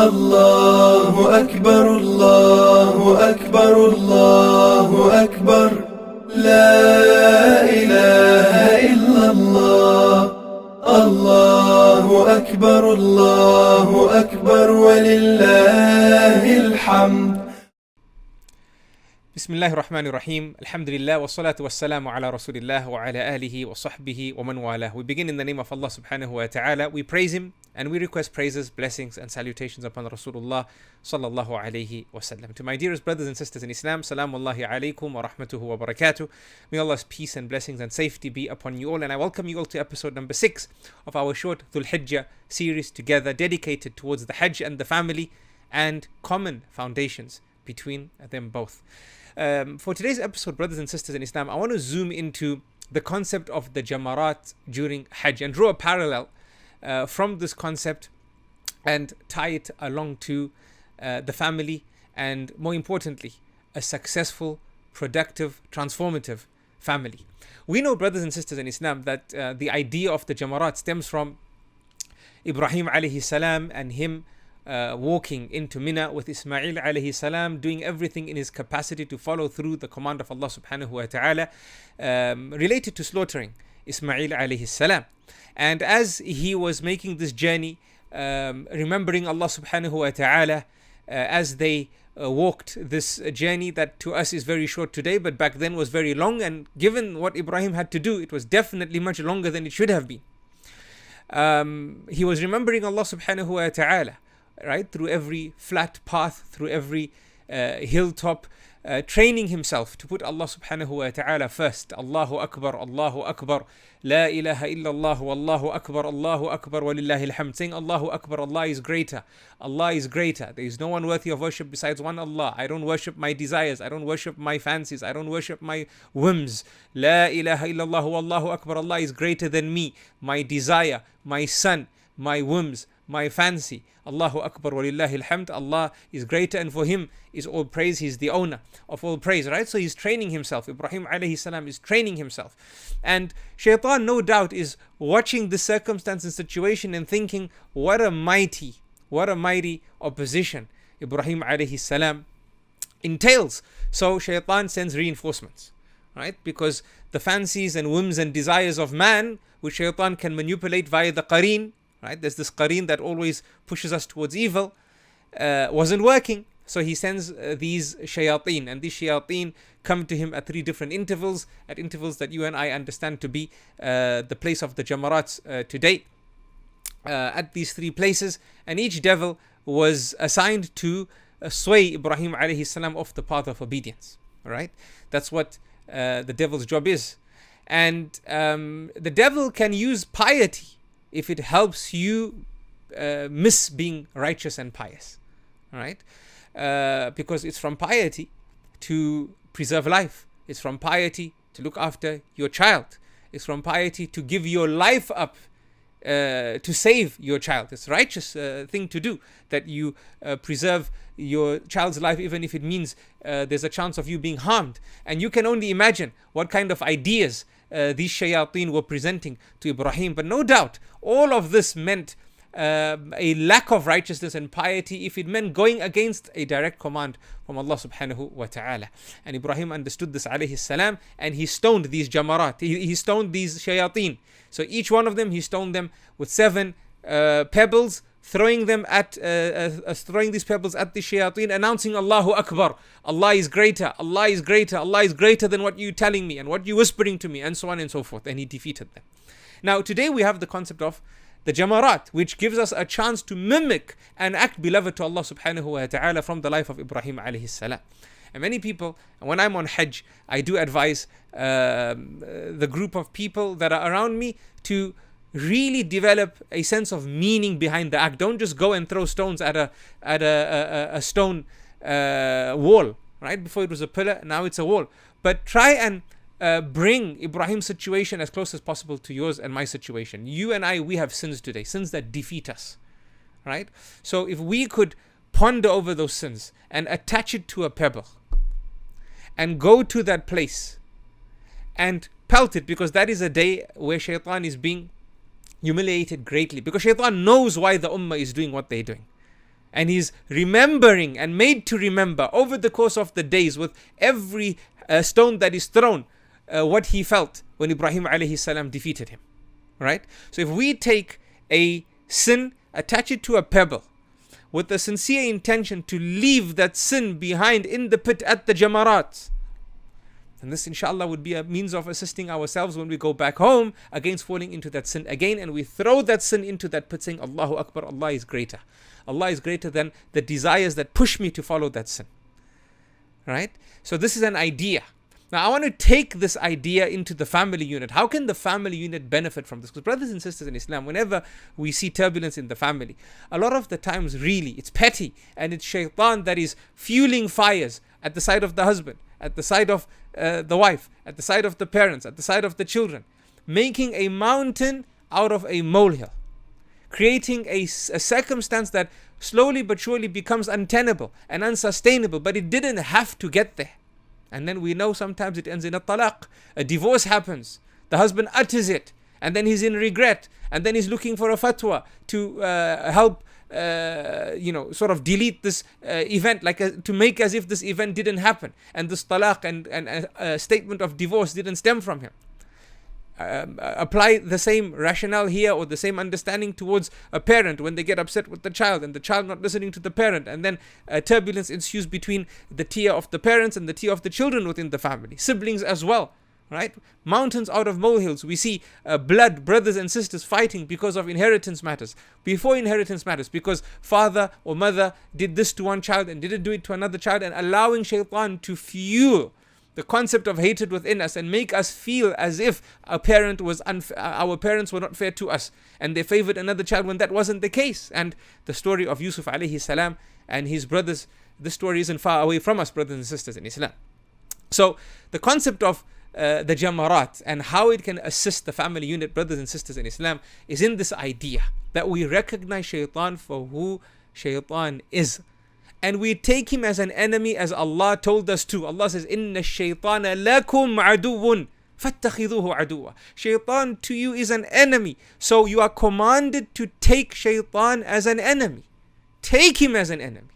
الله أكبر الله أكبر الله أكبر لا إله إلا الله الله أكبر الله أكبر ولله الحمد. بسم الله الرحمن الرحيم. Alhamdulillah wa salatu wa salamu ala Rasulillah wa ala alihi wa sahbihi wa man walah. We begin in the name of Allah subhanahu wa ta'ala. We praise Him and we request praises, blessings and salutations upon Rasulullah sallallahu alayhi wa sallam. To my dearest brothers and sisters in Islam, salamullahi alaykum wa rahmatuhu wa barakatuh. May Allah's peace and blessings and safety be upon you all, and I welcome you all to episode number 6 of our short Dhul Hijjah series together, dedicated towards the Hajj and the family and common foundations between them both. For today's episode, brothers and sisters in Islam, I want to zoom into the concept of the jamarat during Hajj and draw a parallel from this concept and tie it along to the family and, more importantly, a successful, productive, transformative family. We know, brothers and sisters in Islam, that the idea of the jamarat stems from Ibrahim alayhi salam and him walking into Mina with Ismail alayhi salam, doing everything in his capacity to follow through the command of Allah subhanahu wa ta'ala related to slaughtering Ismail alayhi salam. And as he was making this journey, remembering Allah subhanahu wa ta'ala as they walked this journey that to us is very short today, but back then was very long, and given what Ibrahim had to do, it was definitely much longer than it should have been. He was remembering Allah subhanahu wa ta'ala, right, through every flat path, through every hilltop, training himself to put Allah subhanahu wa ta'ala first. Allahu Akbar, La ilaha illallah, Wallahu Akbar, wa lillahi alhamd. Saying Allahu Akbar, Allah is greater, Allah is greater. There is no one worthy of worship besides one Allah. I don't worship my desires, I don't worship my fancies, I don't worship my whims. La ilaha illallah, Wallahu Akbar, Allah is greater than me, my desire, my son, my whims, my fancy. Allahu Akbar wa lillahi alhamd. Allah is greater and for Him is all praise. He's the owner of all praise, right? So he's training himself. Ibrahim alayhi salam is training himself. And Shaytan, no doubt, is watching the circumstance and situation and thinking, what a mighty opposition Ibrahim alayhi salam entails. So Shaytan sends reinforcements, right? Because the fancies and whims and desires of man, which Shaytan can manipulate via the qareen, right? There's this qareen that always pushes us towards evil, wasn't working. So he sends these shayateen, and these shayateen come to him at 3 different intervals, at intervals that you and I understand to be the place of the jamarats today. At these 3 places, and each devil was assigned to sway Ibrahim alayhi salam off the path of obedience, right? That's what the devil's job is. And the devil can use piety if it helps you miss being righteous and pious, right? Because it's from piety to preserve life. It's from piety to look after your child. It's from piety to give your life up to save your child. It's a righteous thing to do, that you preserve your child's life even if it means there's a chance of you being harmed. And you can only imagine what kind of ideas these shayateen were presenting to Ibrahim. But no doubt all of this meant a lack of righteousness and piety if it meant going against a direct command from Allah subhanahu wa ta'ala. And Ibrahim understood this alayhi salam, and he stoned these jamarat, he stoned these shayateen. So each one of them, he stoned them with 7 pebbles, throwing these pebbles at the shayateen, announcing Allahu Akbar, Allah is greater, Allah is greater, Allah is greater than what you're telling me and what you're whispering to me, and so on and so forth. And he defeated them. Now today we have the concept of the jamarat, which gives us a chance to mimic and act beloved to Allah subhanahu wa ta'ala from the life of Ibrahim alayhi salam. And many people, when I'm on Hajj, I do advise the group of people that are around me to really develop a sense of meaning behind the act. Don't just go and throw stones at a stone wall, right? Before it was a pillar, now it's a wall. But try and bring Ibrahim's situation as close as possible to yours and my situation. You and I, we have sins today, sins that defeat us, right? So if we could ponder over those sins and attach it to a pebble and go to that place and pelt it, because that is a day where Shaytan is being humiliated greatly, because Shaytan knows why the ummah is doing what they're doing. And he's remembering and made to remember over the course of the days with every stone that is thrown, what he felt when Ibrahim alayhi salam defeated him. Right? So if we take a sin, attach it to a pebble, with the sincere intention to leave that sin behind in the pit at the jamarat, and this inshallah would be a means of assisting ourselves when we go back home against falling into that sin again, and we throw that sin into that pit saying, Allahu Akbar, Allah is greater. Allah is greater than the desires that push me to follow that sin. Right? So this is an idea. Now I want to take this idea into the family unit. How can the family unit benefit from this? Because brothers and sisters in Islam, whenever we see turbulence in the family, a lot of the times really it's petty and it's Shaytan that is fueling fires at the side of the husband, at the side of the wife, at the side of the parents, at the side of the children, making a mountain out of a molehill, creating a circumstance that slowly but surely becomes untenable and unsustainable, but it didn't have to get there. And then we know sometimes it ends in a talaq. A divorce happens. The husband utters it. And then he's in regret. And then he's looking for a fatwa to help, sort of delete this event, to make as if this event didn't happen. And this talaq and statement of divorce didn't stem from him. Apply the same rationale here or the same understanding towards a parent when they get upset with the child and the child not listening to the parent, and then turbulence ensues between the tier of the parents and the tier of the children within the family, siblings as well, right? Mountains out of molehills. We see blood brothers and sisters fighting because of inheritance matters, before inheritance matters, because father or mother did this to one child and didn't do it to another child, and allowing Shaytan to fuel the concept of hatred within us and make us feel as if our parents were not fair to us and they favored another child when that wasn't the case. And the story of Yusuf alayhi salam and his brothers, this story isn't far away from us, brothers and sisters in Islam. So the concept of the jamarat and how it can assist the family unit, brothers and sisters in Islam, is in this idea that we recognize Shaytan for who Shaytan is. And we take him as an enemy, as Allah told us to. Allah says, Inna shaytana lakum aduwwun fattakhidhuhu aduwa. Shaytan to you is an enemy. So you are commanded to take Shaytan as an enemy. Take him as an enemy.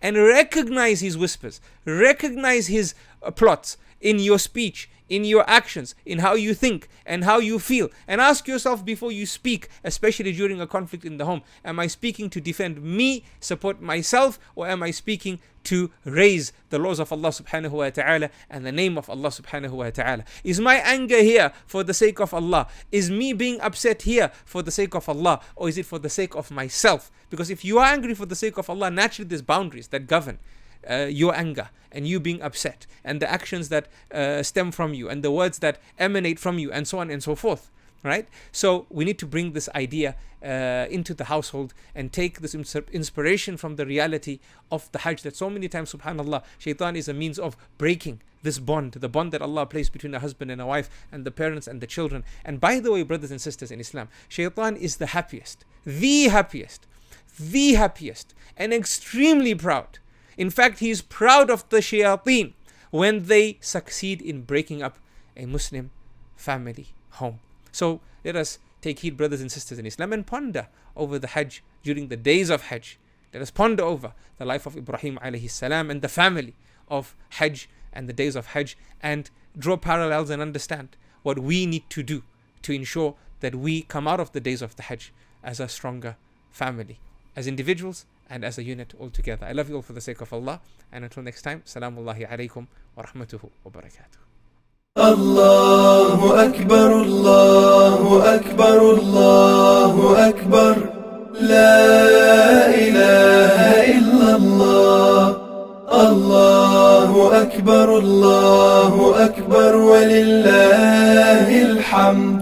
And recognize his whispers. Recognize his plots in your speech, in your actions, in how you think and how you feel. And ask yourself before you speak, especially during a conflict in the home, am I speaking to defend me, support myself, or am I speaking to raise the laws of Allah subhanahu wa ta'ala and the name of Allah subhanahu wa ta'ala? Is my anger here for the sake of Allah? Is me being upset here for the sake of Allah? Or is it for the sake of myself? Because if you are angry for the sake of Allah, naturally there's boundaries that govern your anger and you being upset, and the actions that stem from you, and the words that emanate from you, and so on and so forth, right? So we need to bring this idea into the household and take this inspiration from the reality of the Hajj, that so many times, subhanallah, Shaytan is a means of breaking this bond, the bond that Allah placed between a husband and a wife, and the parents and the children. And by the way, brothers and sisters in Islam, Shaytan is the happiest, and extremely proud. In fact, he is proud of the shayateen when they succeed in breaking up a Muslim family home. So let us take heed, brothers and sisters in Islam, and ponder over the Hajj during the days of Hajj. Let us ponder over the life of Ibrahim alayhi salam and the family of Hajj and the days of Hajj, and draw parallels and understand what we need to do to ensure that we come out of the days of the Hajj as a stronger family, as individuals and as a unit altogether. I love you all for the sake of Allah, and until next time, Salamullahi alaykum wa rahmatuhu wa barakatuh. Allahu Akbar, Allahu Akbar, Allahu Akbar, La ilaha illallah. Allahu Akbar, Allahu Akbar, wa lillahil hamd.